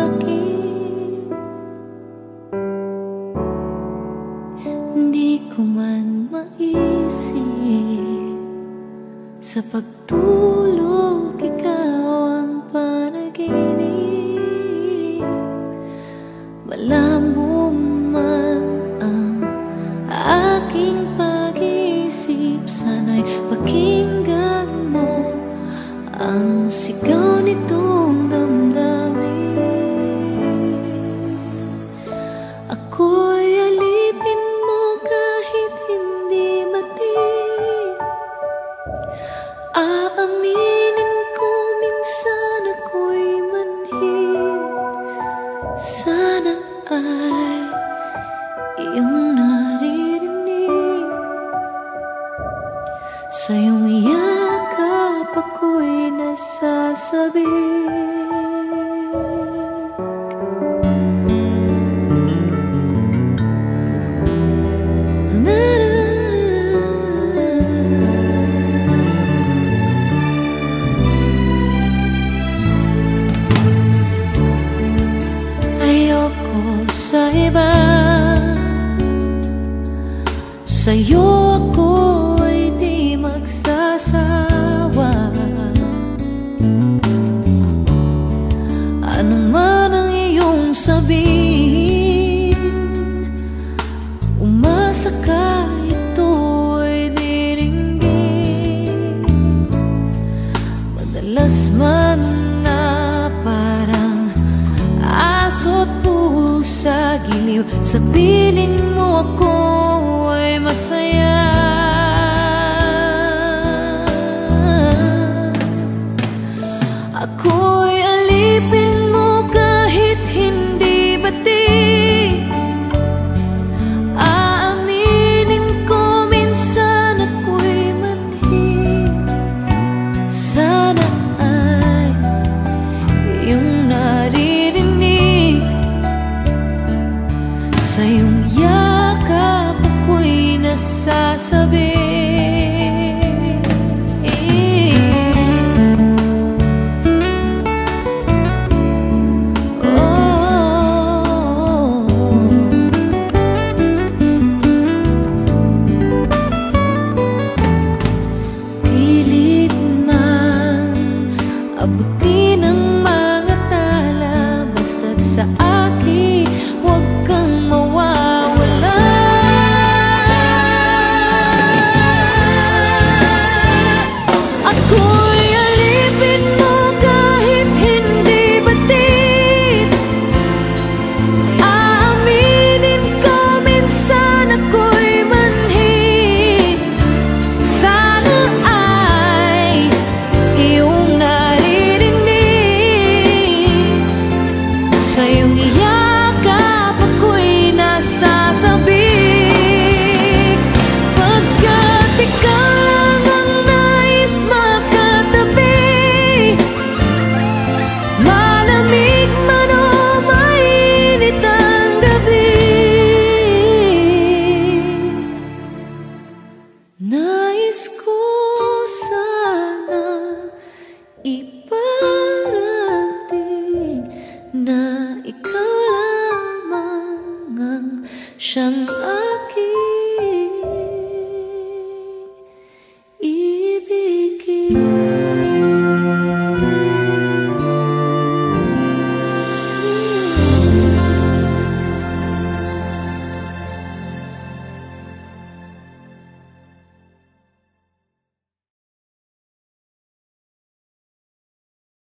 akin. Hindi ko man maisip sa pagtulog ikaw ang panaginip. Malabo man ang aking pag-isip, sana'y pakinggan mo ang sigaw nitong damdamin. Ako'y alipin mo kahit hindi batid. Aaminin ko minsan ako'y manhid. Sana ay iyong naririnig. Sa iyong yakap ako'y nasasabik. Ayoko sa iba, sa'yo ako'y di magsasawa. Ano man ang iyong sabihin, umasa ka ito'y diringgin. Madalas man na parang aso't pusa giliw, sa piling mo ako ay masaya. Ako'y alipin mo kahit hindi batid. Aaminin ko minsan ako'y manhid. Sana ay iyong naririnig. Sa iyong yakap ako'y nasasabi. Pilit man abutin ang mga tala, basta't sa akin huwag kang mawawala. Ako'y alipin mo kahit hindi batid. Aaminin ko minsan ako'y manhid. Sana ay iyong naririnig. Sa iyong